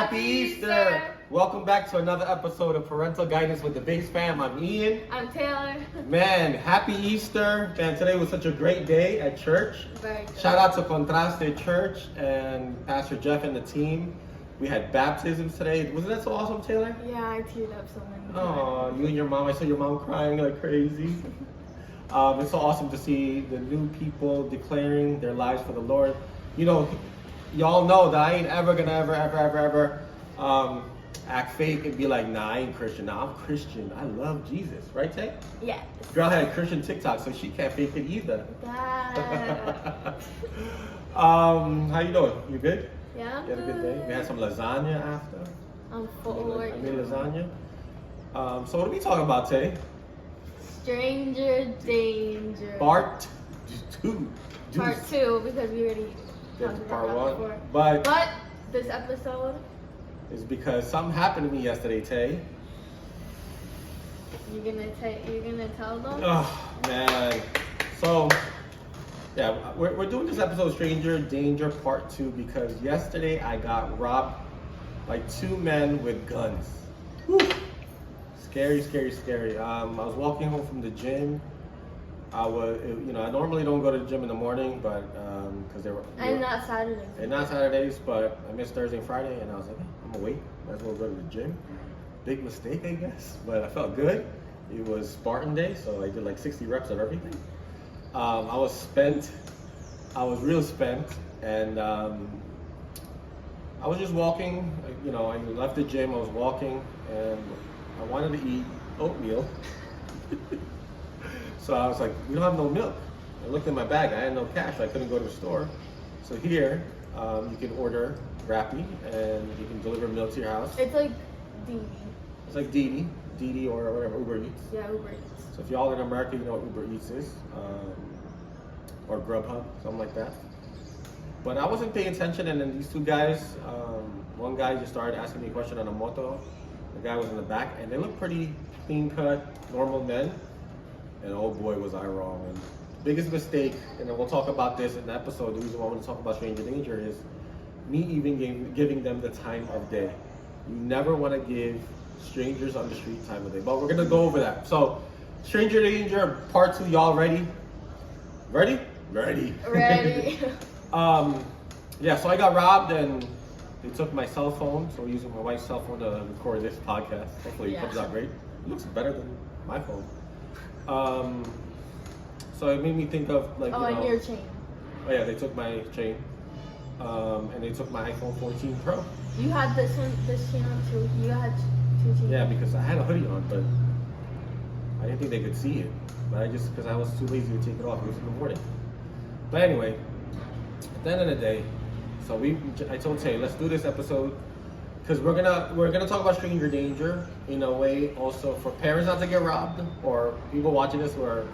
Happy Easter! Welcome back to another episode of Parental Guidance with the Base Fam. I'm Ian. I'm Taylor. Man, happy Easter. Man, today was such a great day at church. Very good. Shout out to Contraste Church and Pastor Jeff and the team. We had baptisms today. Wasn't that so awesome, Taylor? Yeah, I teared up so many times. Oh, you and your mom. I saw your mom crying like crazy. It's so awesome to see the new people declaring their lives for the Lord. You know, y'all know that I ain't ever gonna ever act fake and be like, nah, I ain't Christian. Nah, I'm Christian. I love Jesus. Right, Tay? Yes. Girl had a Christian TikTok, so she can't fake it either. Yeah. How you doing? You good? Yeah, I'm You had a good day? We had some lasagna after. I'm full. I made lasagna. So what are we talking about, Tay? Stranger danger. Part 2. Part 2, because we already talked Did about part that 1. before. But this episode, it's because something happened to me yesterday, Tay. you're gonna tell them? Oh, man. So, yeah, we're doing this episode, Stranger Danger Part 2, because yesterday I got robbed by 2 men with guns. Whew. Scary, scary, scary. I was walking home from the gym. I normally don't go to the gym in the morning, but because And not Saturday. and not Saturdays, but I missed Thursday and Friday, and I was like, I'm gonna wait. Might as well go to the gym. Big mistake, I guess, but I felt good. It was Spartan day, so I did like 60 reps of everything. I was spent. I was real spent, and I was just walking. You know, I left the gym. I was walking, and I wanted to eat oatmeal. So I was like, we don't have no milk. I looked in my bag. I had no cash. I couldn't go to the store. So here, you can order Rappi, and you can deliver milk to your house. It's like Didi. It's like Didi or whatever, Uber Eats. Yeah, Uber Eats. So if y'all in America, you know what Uber Eats is, or Grubhub, something like that. But I wasn't paying attention, and then these 2 guys, one guy just started asking me a question on a moto. The guy was in the back, and they looked pretty clean-cut, normal men. And oh boy, was I wrong. And biggest mistake, and then we'll talk about this in the episode, the reason why I want to talk about stranger danger is me even giving them the time of day. You never want to give strangers on the street time of day, but we're going to go over that. So, stranger danger, part 2, y'all ready? Ready? Ready. Ready. Yeah, so I got robbed, and they took my cell phone, so we're using my wife's cell phone to record this podcast. Hopefully it comes out great. It looks better than my phone. So it made me think of like, and your chain. Oh yeah, they took my chain, and they took my iPhone 14 Pro. You had this chain on too. You had 2 chains. Yeah, because I had a hoodie on, but I didn't think they could see it. But because I was too lazy to take it off. It was in the morning. But anyway, at the end of the day, so I told Tay, let's do this episode. Because we're gonna talk about stranger danger in a way also for parents not to get robbed, or people watching this who are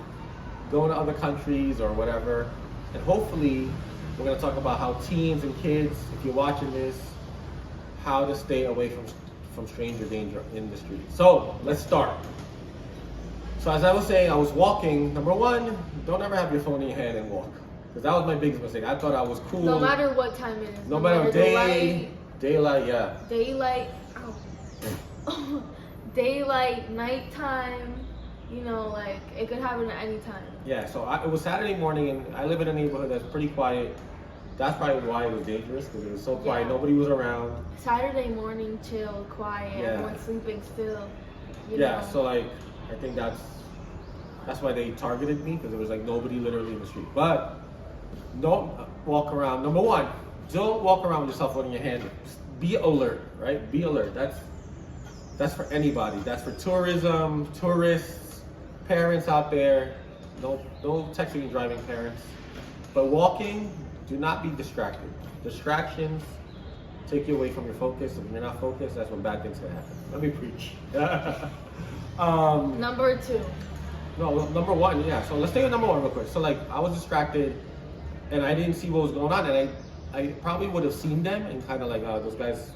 going to other countries or whatever. And hopefully we're gonna talk about how teens and kids, if you're watching this, how to stay away from stranger danger in the street. So let's start. So as I was saying, I was walking. Number 1, don't ever have your phone in your hand and walk. Because that was my biggest mistake. I thought I was cool. No matter what time it is. No matter day. Daylight, yeah. Daylight, daylight, nighttime, you know, like, it could happen at any time. Yeah, so it was Saturday morning, and I live in a neighborhood that's pretty quiet. That's probably why it was dangerous, because it was so quiet, nobody was around. Saturday morning, chill, quiet, everyone's sleeping still. You know. So like, I think that's why they targeted me, because there was like nobody literally in the street. But don't walk around. Number 1. Don't walk around with your cell phone in your hand. Just be alert, right? Be alert. That's for anybody. That's for tourism, tourists, parents out there. Don't text when you're driving, parents. But walking, do not be distracted. Distractions take you away from your focus. If you're not focused, that's when bad things can happen. Let me preach. Number 2. No, number 1, yeah. So let's take a number 1 real quick. So like, I was distracted, and I didn't see what was going on, and I probably would have seen them and kind of like, those guys,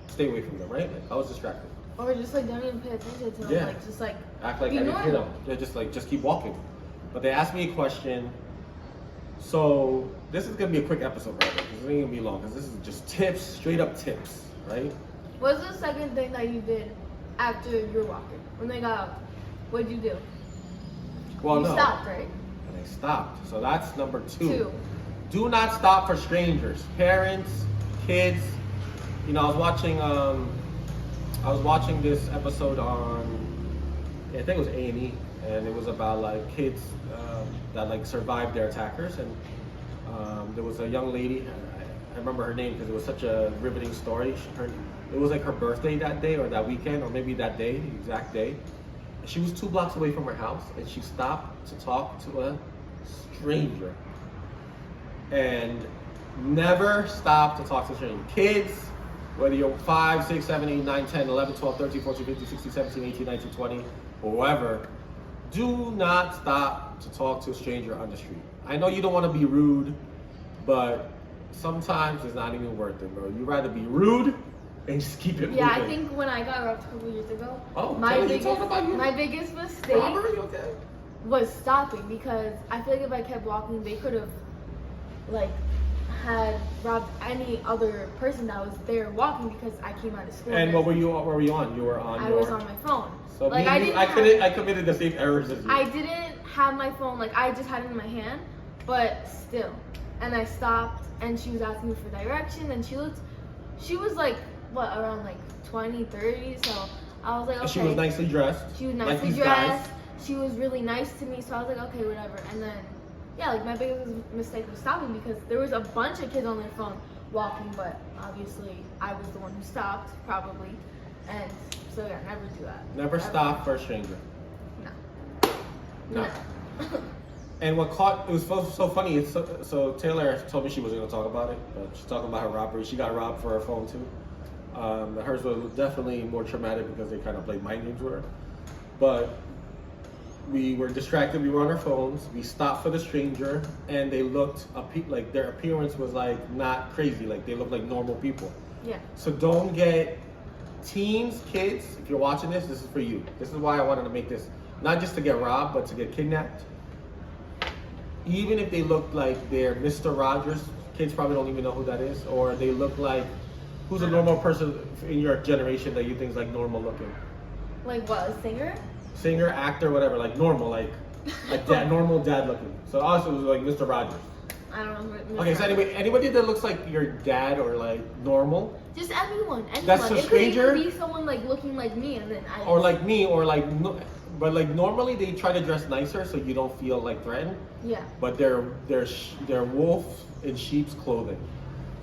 stay away from them, right? Like, I was distracted. Or just like don't even pay attention to them. Yeah. Like just like act like I didn't hear them. They're just keep walking. But they asked me a question. So this is gonna be a quick episode, right? This ain't gonna be long because this is just tips, straight up tips, right? What's the second thing that you did after you were walking? When they got out, what'd you do? Well, You no. stopped, right? And I stopped. So that's number 2. 2. Do not stop for strangers, parents, kids. You know, I was watching this episode on, I think it was A&E, and it was about like kids that like survived their attackers, and there was a young lady. I remember her name because it was such a riveting story. It was like her birthday that day or that weekend or maybe that day, the exact day. She was 2 blocks away from her house, and she stopped to talk to a stranger. And never stop to talk to strangers. Kids, whether you're 5, 6, 7, 8, 9, 10, 11, 12, 13, 14, 15, 16, 17, 18, 19, 20, or whoever, do not stop to talk to a stranger on the street. I know you don't want to be rude, but sometimes it's not even worth it, bro. You'd rather be rude and just keep it moving. Yeah, I think when I got robbed a couple years ago, Oh, my my biggest mistake robbery, okay? was stopping, because I feel like if I kept walking, they could have like had robbed any other person that was there walking, because I came out of school. And what were you on? You were on I was on my phone. So like I committed the same errors as you. I didn't have my phone, like I just had it in my hand, but still. And I stopped, and she was asking me for directions, and she was like, what, around like 20, 30, so I was like, okay. And she was nicely dressed. She was like nicely these dressed. guys. She was really nice to me, so I was like, okay, whatever. And then, yeah, like my biggest mistake was stopping, because there was a bunch of kids on their phone walking, but obviously I was the one who stopped, probably. And so yeah, never do that. Never stop for a stranger. No. No. And what it was so funny. It's so Taylor told me she wasn't going to talk about it, but she's talking about her robbery. She got robbed for her phone too. Hers was definitely more traumatic because they kind of played mind games with her. But we were distracted. We were on our phones. We stopped for the stranger, and they looked like their appearance was like not crazy. Like they looked like normal people. Yeah. So don't get teens, kids. If you're watching this is for you. This is why I wanted to make this, not just to get robbed, but to get kidnapped. Even if they look like they're Mr. Rogers, kids probably don't even know who that is, or they look like, who's a normal person in your generation that you think is like normal looking? Like what, a singer? Singer, actor, whatever, like normal, like dad, normal dad looking. So us, it was like Mr. Rogers. I don't know. Okay, so anyway, anybody that looks like your dad or like normal. Just anyone. That's a stranger? It could even be someone like looking like me, and then I. Or like me, or like, but like normally they try to dress nicer so you don't feel like threatened. Yeah. But they're wolf in sheep's clothing.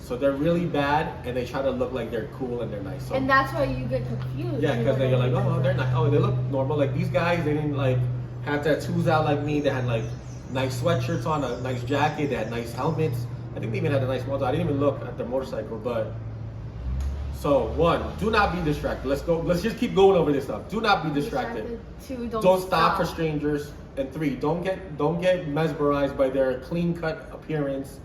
So they're really bad, and they try to look like they're cool and they're nice. So, and that's why you get confused. yeah, because they're like, oh, they're nice. Oh, they look normal. Like these guys, they didn't like have tattoos out like me. They had like nice sweatshirts on, a nice jacket. They had nice helmets. I think they even had a nice motor. I didn't even look at their motorcycle, but. So 1, do not be distracted. Let's just keep going over this stuff. Do not be distracted. 2, don't stop for strangers. And 3, don't get mesmerized by their clean-cut appearance,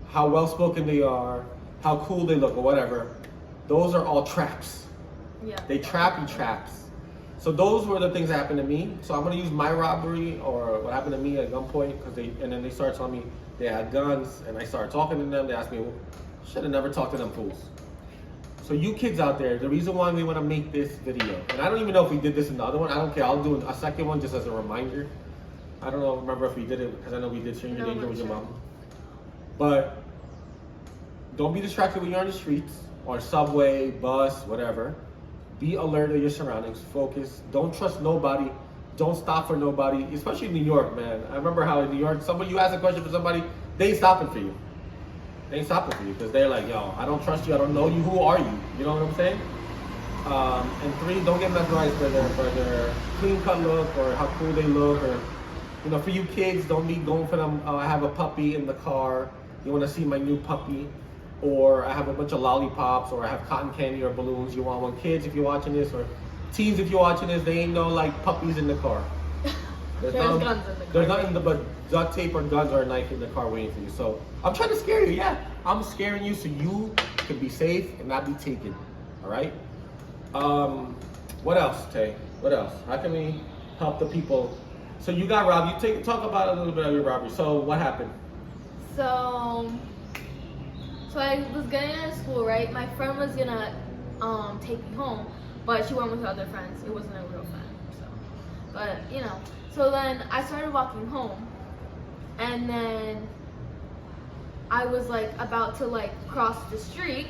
how well-spoken they are, how cool they look, or whatever. Those are all traps. Yeah. They trap you traps. So those were the things that happened to me. So I'm gonna use my robbery or what happened to me at gunpoint, and then they started telling me they had guns, and I started talking to them. They asked me, well, should have never talked to them fools. So you kids out there, the reason why we want to make this video, and I don't even know if we did this in the other one. I don't care. I'll do a second one just as a reminder. I don't know. Remember if we did it, because I know we did Stranger Danger with your mom. But don't be distracted when you're on the streets or subway, bus, whatever. Be alert of your surroundings. Focus. Don't trust nobody. Don't stop for nobody, especially in New York, man. I remember how in New York, you ask a question for somebody, they ain't stopping for you. They ain't stopping for you because they're like, yo, I don't trust you. I don't know you. Who are you? You know what I'm saying? And 3, don't get mesmerized by their clean-cut look or how cool they look, or for you kids, don't be going for them. I have a puppy in the car. You want to see my new puppy, or I have a bunch of lollipops, or I have cotton candy or balloons. You want one? Kids, if you're watching this, or teens, if you're watching this, they ain't no like puppies in the car. There's guns in the car. There's nothing but duct tape or guns or a knife in the car waiting for you. So I'm trying to scare you. Yeah, I'm scaring you so you can be safe and not be taken. All right. What else, Tay? What else? How can we help the people? So you got robbed. Talk about a little bit of your robbery. So what happened? So I was getting out of school, right? My friend was gonna take me home, but she went with her other friends. It wasn't a real friend, so. But so then I started walking home, and then I was like about to like cross the street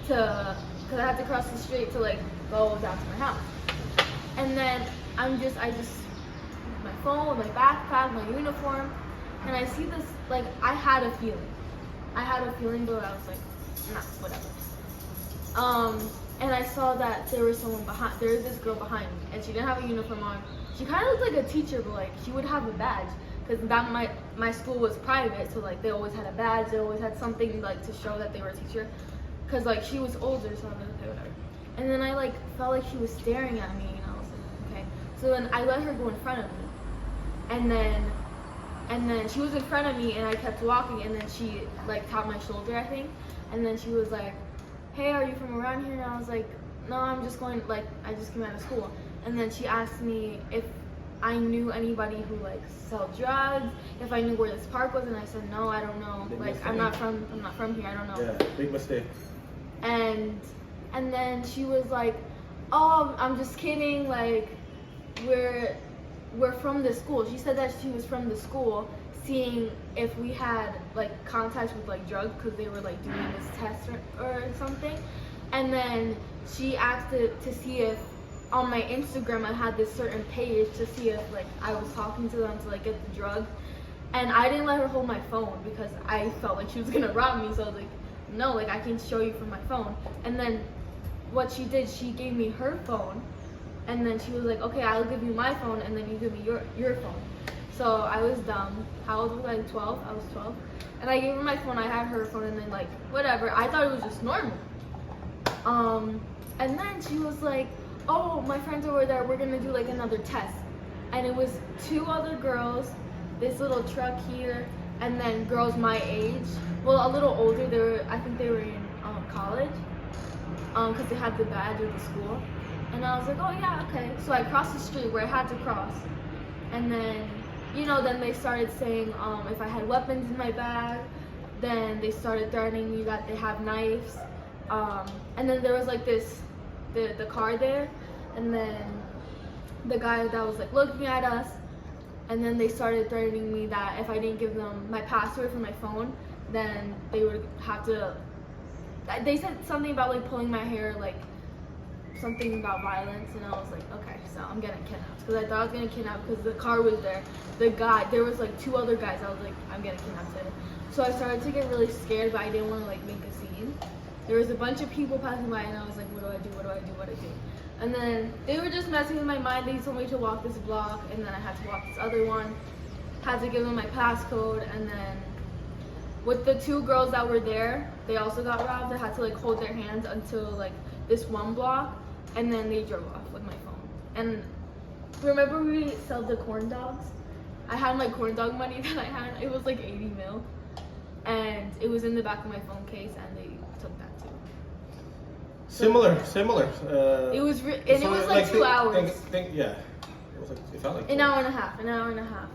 because I had to cross the street to like go down to my house, and then I just my phone, my backpack, my uniform, and I see this, like, I had a feeling, but I was like, nah, whatever. And I saw that there was this girl behind me, and she didn't have a uniform on. She kind of looked like a teacher, but like she would have a badge, because my school was private, so like they always had a badge, they always had something like to show that they were a teacher, because like she was older, so I was like, okay, whatever. And then I like felt like she was staring at me, and I was like, okay. So then I let her go in front of me, and then she was in front of me, and I kept walking, and then she like tapped my shoulder, I think, and then she was like, hey, are you from around here? And I was like, no, I'm just going, like, I just came out of school. And then she asked me if I knew anybody who like sell drugs, if I knew where this park was, and I said no, I don't know. Big like mistake. I'm not from here, I don't know. Yeah, big mistake. And then she was like, oh, I'm just kidding, like we're from the school. She said that she was from the school, seeing if we had like contacts with like drugs, because they were like doing this test or something. And then she asked to see if on my Instagram I had this certain page to see if like I was talking to them to like get the drug. And I didn't let her hold my phone because I felt like she was gonna rob me, so I was like, no, like I can show you from my phone. And then what she did, she gave me her phone, and then she was like, okay, I'll give you my phone, and then you give me your phone. So I was dumb. How old was I? 12? I was 12. And I gave her my phone, I had her phone, and then like, whatever. I thought it was just normal. And then she was like, oh, my friends over there, we're gonna do like another test. And it was 2 other girls, this little truck here, and then girls my age. Well, a little older, I think they were in college, because they had the badge of the school. And I was like, oh yeah, okay. So I crossed the street where I had to cross. And then, then they started saying if I had weapons in my bag. Then they started threatening me that they have knives. And then there was like the car there. And then the guy that was like looking at us. And then they started threatening me that if I didn't give them my password for my phone, then they would have to, they said something about like pulling my hair, like something about violence, and I was like, okay, so I'm getting kidnapped, because I thought I was getting kidnapped because the car was there. There was like 2 other guys. I was like, I'm getting kidnapped today. So I started to get really scared, but I didn't want to like make a scene. There was a bunch of people passing by, and I was like, what do I do? And then they were just messing with my mind. They told me to walk this block, and then I had to walk this other one. Had to give them my passcode, and then with the 2 girls that were there, they also got robbed. I had to like hold their hands until like this one block, and then they drove off with my phone. And remember we sold the corn dogs? I had my corn dog money that I had. It was like 80 mil, and it was in the back of my phone case, and they took that too. Similar. It was it was like 2 hours. Yeah. It felt like An hour and a half.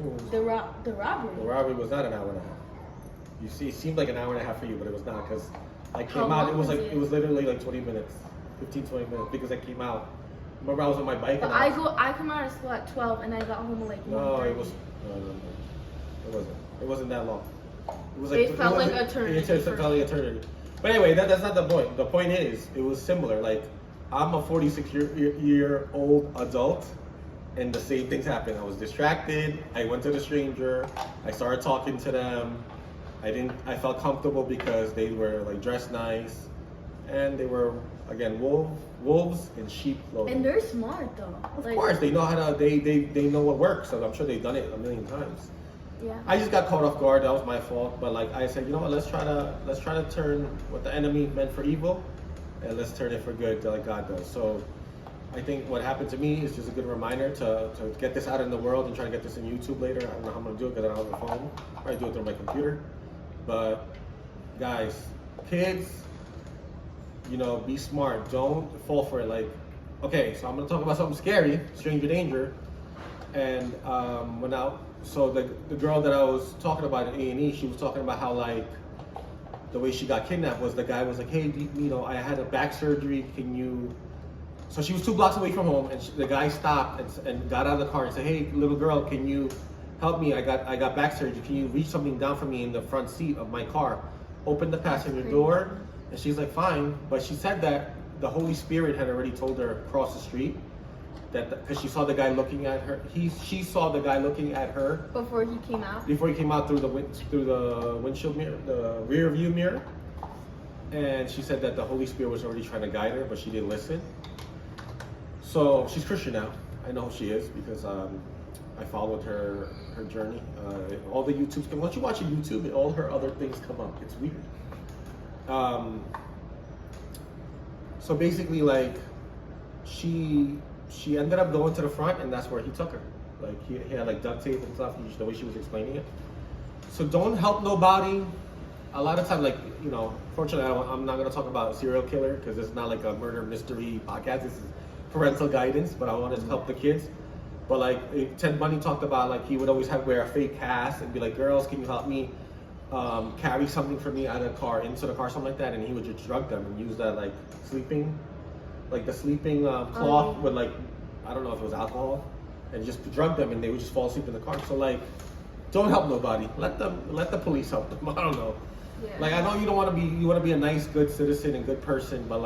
Ooh. The robbery. The robbery was not an hour and a half. You see, it seemed like an hour and a half for you, but it was not, because I came out. It was like it was literally like 20 minutes, 15-20 minutes, because I came out. Remember, I was on my bike. But I come out of school at 12, and I got home at like 1:30. No, it was. No. It wasn't. It wasn't that long. It was like. It felt like eternity. It felt like eternity. But anyway, that's not the point. The point is, it was similar. Like, I'm a 46-year-old adult, and the same things happened. I was distracted. I went to the stranger. I started talking to them. I felt comfortable because they were like dressed nice, and they were, again, wolves in sheep clothing. And they're smart though. Of course, they know how to. They know what works. So I'm sure they've done it a million times. Yeah. I just got caught off guard. That was my fault. But like I said, you know what? Let's try to turn what the enemy meant for evil, and let's turn it for good, like God does. So I think what happened to me is just a good reminder to get this out in the world and try to get this on YouTube later. I don't know how I'm gonna do it because I don't have a phone. I'll probably do it through my computer. But guys, kids, be smart. Don't fall for it. Like, okay, so I'm gonna talk about something scary, stranger danger. And so the girl that I was talking about at A&E, she was talking about how like the way she got kidnapped was the guy was like, hey, I had a back surgery. Can you? So she was 2 blocks away from home, and the guy stopped and got out of the car and said, hey, little girl, can you help me? I got back surgery. Can you reach something down for me in the front seat of my car? Open the passenger door. And she's like, fine. But she said that the Holy Spirit had already told her across the street that because she saw the guy looking at her. She saw the guy looking at her Before he came out. before he came out through the windshield mirror, the rear view mirror. And she said that the Holy Spirit was already trying to guide her, but she didn't listen. So she's Christian now. I know who she is because I followed her journey. All the YouTubes come. Once you watch a YouTube, all her other things come up. It's weird. So basically, like she ended up going to the front, and that's where he took her. Like he had like duct tape and stuff. The way she was explaining it. So don't help nobody. A lot of times, like fortunately, I'm not gonna talk about a serial killer because it's not like a murder mystery podcast. This is parental guidance, but I wanted to help the kids. But like Ted Bundy talked about, like he would always wear a fake cast and be like, girls, can you help me carry something for me out of the car into the car, something like that, and he would just drug them and use that like sleeping cloth with like, I don't know if it was alcohol, and just drug them and they would just fall asleep in the car. So like, don't help nobody. Let the police help them. I don't know. Yeah. Like I know you want to be a nice, good citizen and good person, but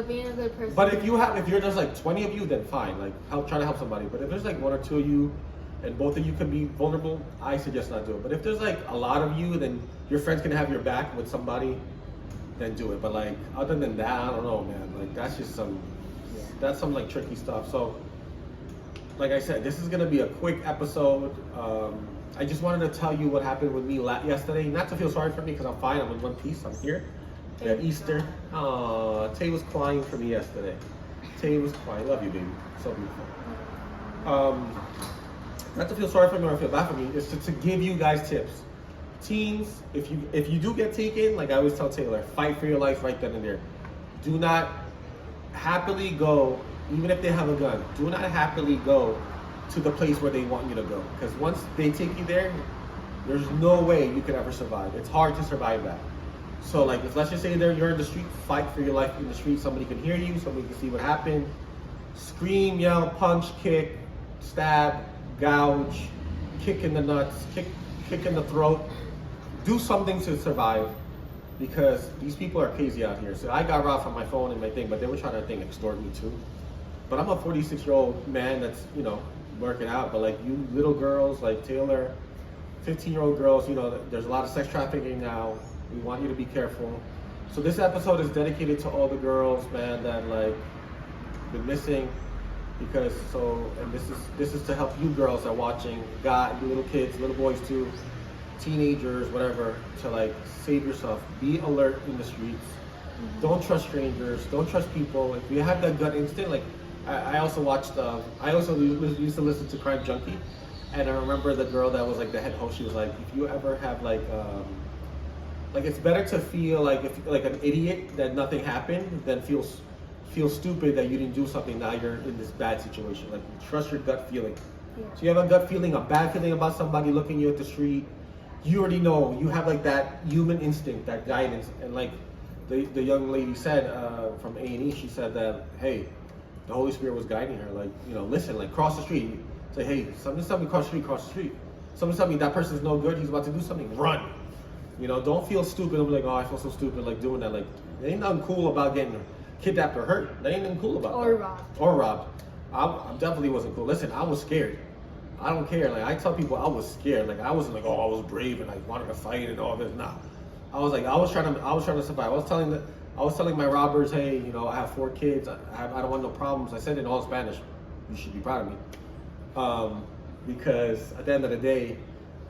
being a good person. But if you're just like 20 of you, then fine. Like try to help somebody. But if there's like 1 or 2 of you, and both of you can be vulnerable, I suggest not do it. But if there's like a lot of you, then your friends can have your back with somebody, then do it. But like other than that, I don't know, man. Like that's just some like tricky stuff. So like I said, this is gonna be a quick episode. I just wanted to tell you what happened with me yesterday. Not to feel sorry for me because I'm fine. I'm in one piece. I'm here. At Easter. Tay was crying for me yesterday. Tay was crying. Love you, baby. So beautiful. Not to feel sorry for me or feel bad for me. It's to give you guys tips. Teens, if you do get taken, like I always tell Taylor, fight for your life right then and there. Do not happily go, even if they have a gun. Do not happily go to the place where they want you to go, because once they take you there, there's no way you could ever survive. It's hard to survive that. So like, let's just say you're in the street, fight for your life in the street. Somebody can hear you, somebody can see what happened. Scream, yell, punch, kick, stab, gouge, kick in the nuts, kick in the throat. Do something to survive, because these people are crazy out here. So I got robbed from my phone and my thing, but they were trying to extort me too. But I'm a 46-year-old man that's working out. But like you little girls like Taylor, 15-year-old girls, there's a lot of sex trafficking now. We want you to be careful. So this episode is dedicated to all the girls, man, that like been missing. And this is to help you girls that are watching, little kids, little boys too, teenagers, whatever, to like save yourself. Be alert in the streets. Mm-hmm. Don't trust strangers. Don't trust people. Like you have that gut instinct. Like I also watched. I also used to listen to Crime Junkie, and I remember the girl that was like the head host. She was like, if you ever have like it's better to feel like an idiot that nothing happened than feel stupid that you didn't do something. Now you're in this bad situation. Like trust your gut feeling. Yeah. So you have a gut feeling, a bad feeling about somebody looking you at the street. You already know. You have like that human instinct, that guidance, and like the young lady said from A&E, she said that, hey, the Holy Spirit was guiding her. Like listen, like cross the street. Say, hey, somebody tell me cross the street. Somebody tell me that person's no good. He's about to do something. Run. Don't feel stupid. Don't be like, oh, I feel so stupid like doing that. Like there ain't nothing cool about getting kidnapped or hurt. There ain't nothing cool about that. Or robbed. I definitely wasn't cool. Listen, I was scared. I don't care. Like I tell people, I was scared. Like I wasn't like, oh, I was brave and I wanted to fight and all this. Nah. I was trying to survive. I was telling my robbers, hey, I have 4 kids. I don't want no problems. I said it in all Spanish. You should be proud of me. Because at the end of the day,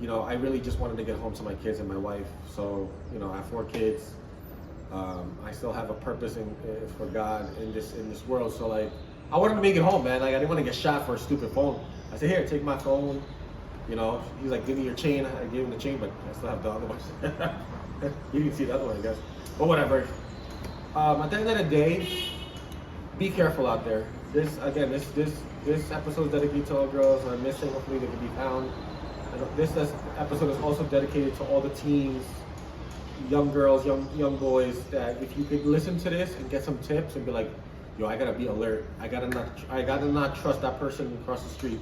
I really just wanted to get home to my kids and my wife. So, I have 4 kids. I still have a purpose for God in this world. So like, I wanted to make it home, man. Like I didn't want to get shot for a stupid phone. I said, here, take my phone. He's like, give me your chain. I gave him the chain, but I still have the other one. You can see the other one, I guess. But whatever. At the end of the day, be careful out there. This episode is dedicated to all girls that are missing. Hopefully they can be found. And this episode is also dedicated to all the teens. young girls, young boys, that if you could listen to this and get some tips and be like, yo, I gotta be alert. I gotta not trust that person across the street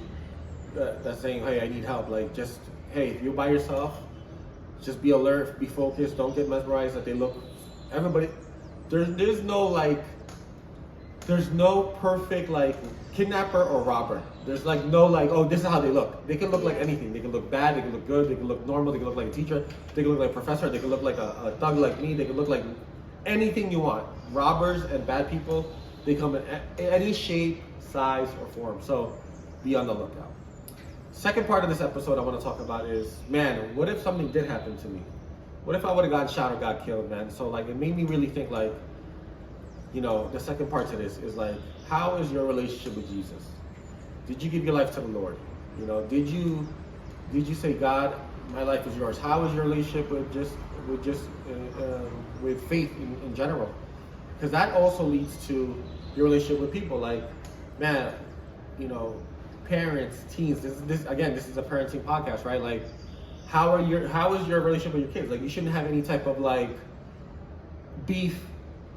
that's saying, hey, I need help. Like, just, hey, if you're by yourself, just be alert, be focused. Don't get mesmerized that they look. Everybody, there's no perfect like kidnapper or robber. There's like no like, oh, this is how they look. They can look like anything. They can look bad, they can look good, they can look normal, they can look like a teacher, they can look like a professor, they can look like a thug like me, they can look like anything you want. Robbers and bad people, they come in any shape, size, or form. So be on the lookout. Second part of this episode I want to talk about is, man, what if something did happen to me? What if I would have gotten shot or got killed, man? So like, it made me really think like, you know, the second part to this is like, how is your relationship with Jesus? Did you give your life to the Lord? You know, did you say, God, my life is yours? How is your relationship with faith in general? Because that also leads to your relationship with people. Like, man, you know, parents, teens. This is a parenting podcast, right? Like, how is your relationship with your kids? Like, you shouldn't have any type of like beef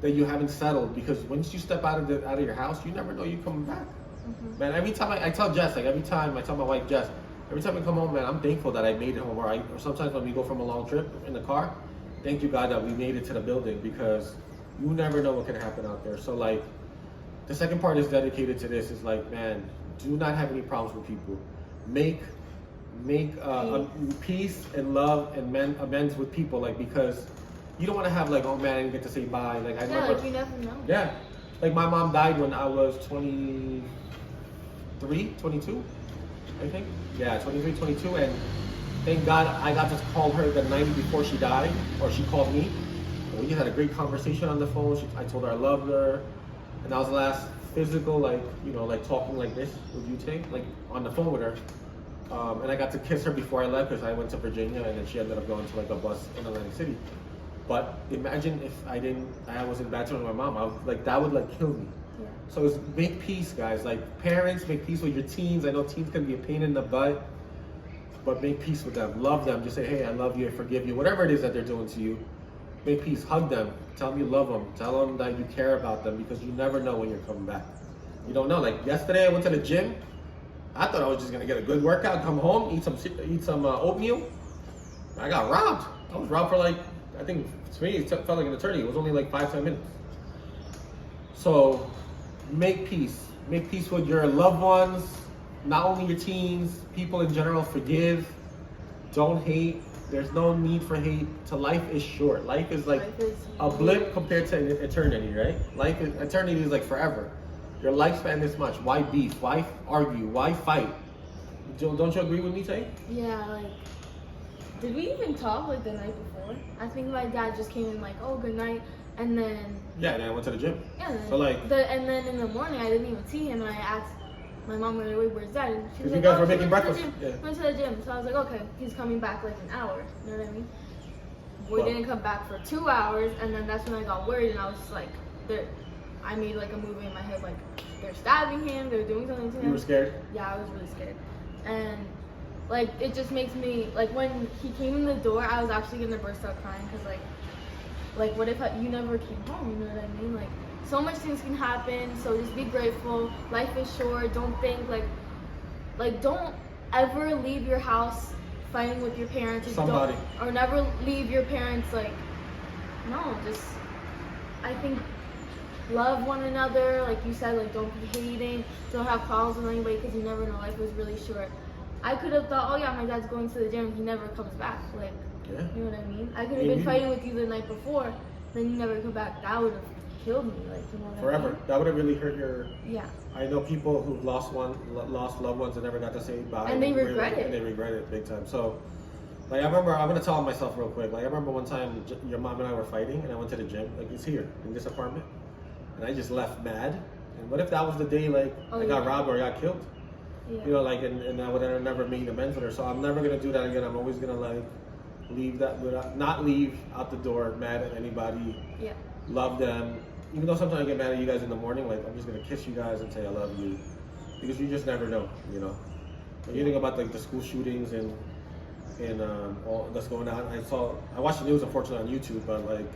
that you haven't settled, because once you step out of your house, you never know you're coming back. Mm-hmm. Man, every time I tell Jess, like every time I tell my wife Jess, every time I come home, man, I'm thankful that I made it home. Or sometimes when we go from a long trip in the car, thank you God that we made it to the building, because you never know what can happen out there. So like, the second part is dedicated to this. Is like, man, do not have any problems with people. Make peace and love and amends with people, like, because you don't want to have like, oh man, I didn't get to say bye. Like, I remember, like you never know. Yeah, like my mom died when I was 22, I think. Yeah, 23, 22, and thank God I got to call her the night before she died, or she called me. And we just had a great conversation on the phone. I told her I loved her, and that was the last physical, like, you know, like talking like this with you, Tay, like on the phone with her. And I got to kiss her before I left, because I went to Virginia, and then she ended up going to like a bus in Atlantic City. But imagine if I was in bad terms with my mom, that would like kill me. Yeah. So it's make peace, guys. Like, parents, make peace with your teens. I know teens can be a pain in the butt, but make peace with them. Love them. Just say, hey, I love you, I forgive you. Whatever it is that they're doing to you, make peace. Hug them. Tell them you love them. Tell them that you care about them, because you never know when you're coming back. You don't know. Like yesterday, I went to the gym. I thought I was just gonna get a good workout, come home, eat some oatmeal. I got robbed. I was robbed for like, I think to me it felt like an eternity. It was only like 5-10 minutes. So make peace. Make peace with your loved ones, not only your teens, people in general. Forgive. Don't hate. There's no need for hate. Life is short. Life is like a blip compared to eternity, right? Eternity is like forever. Your lifespan this much. Why beef? Why argue? Why fight? Don't you agree with me, Tay? Yeah, like, did we even talk like the night before? I think my dad just came in like, oh, good night, and then... Yeah, and then I went to the gym. Yeah, and then, so like... and then in the morning, I didn't even see him, and I asked my mom right away, where's dad? And she was like, you guys were making breakfast. Went to the gym. So I was like, okay, he's coming back like an hour. You know what I mean? We didn't come back for 2 hours, and then that's when I got worried, and I was just like, I made like a movie in my head, like, they're stabbing him, they're doing something to him. You were scared? Yeah, I was really scared. And like, it just makes me, like, when he came in the door, I was actually gonna burst out crying, because like what if you never came home, you know what I mean? Like, so much things can happen, so just be grateful. Life is short. Don't think like don't ever leave your house fighting with your parents. Or never leave your parents, like, no, just, I think, love one another, like you said, like, don't be hating, don't have problems with anybody, because you never know. Life is really short. I could have thought, oh yeah, my dad's going to the gym, he never comes back, like, yeah. You know what I mean? I could have been fighting with you the night before, then you never come back. That would have killed me, like, you know what forever. I mean? That would have really hurt your... Yeah. I know people who've lost loved ones and never got to say bye. And they regret it. And they regret it big time. So, like, I remember, I'm going to tell myself real quick, like, I remember one time your mom and I were fighting, and I went to the gym, like, it's here, in this apartment, and I just left mad. And what if that was the day, like, I got robbed or I got killed? Yeah. You know, like, and I would have never made amends with her. So I'm never going to do that again. I'm always going to, like, not leave out the door mad at anybody. Yeah. Love them. Even though sometimes I get mad at you guys in the morning, like, I'm just going to kiss you guys and say I love you. Because you just never know, you know. When you think about, like, the school shootings and in all that's going on. I watched the news, unfortunately, on YouTube, but like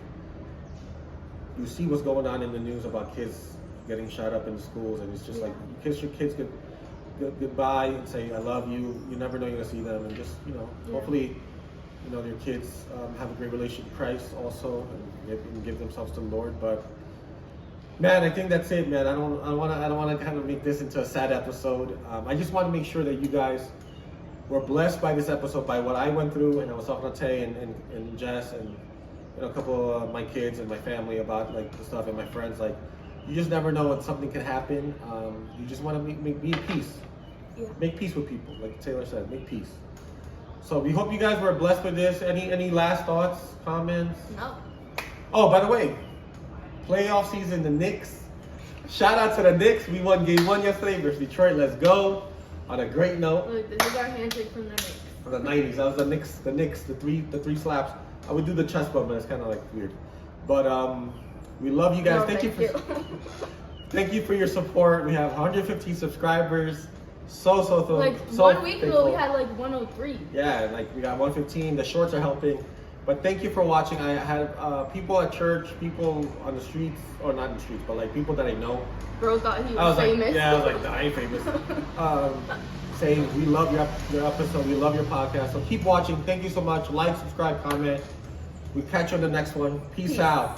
you see what's going on in the news about kids getting shot up in the schools, and it's just like you kiss your kids goodbye and say I love you. You never know you're gonna see them, and just hopefully your kids have a great relationship with Christ also, and give themselves to the Lord. But man, I think that's it, man. I don't want to kind of make this into a sad episode. I just want to make sure that you guys were blessed by this episode, by what I went through, and I was talking to Tay and Jess and a couple of my kids and my family about like the stuff, and my friends. Like, you just never know when something can happen. You just want to be at peace. Yeah. Make peace with people, like Taylor said. Make peace. So we hope you guys were blessed with this. Any last thoughts, comments? No. Oh, by the way, playoff season, the Knicks. Shout out to the Knicks. We won game 1 yesterday versus Detroit. Let's go. On a great note. Look, this is our handshake from the Knicks. From the 90s. That was the Knicks, the three slaps. I would do the chest bump, but it's kind of like weird. But we love you guys. No, Thank you for your support. We have 115 subscribers. So like 1 week ago we had like 103. Yeah, like we got 115. The shorts are helping. But thank you for watching. I had people at church, people on the streets, or not in the streets, but like people that I know. Bro thought he was famous. I was like, nah, I ain't famous. Saying we love your episode, we love your podcast. So keep watching. Thank you so much. Like, subscribe, comment. We catch you on the next one. Peace out.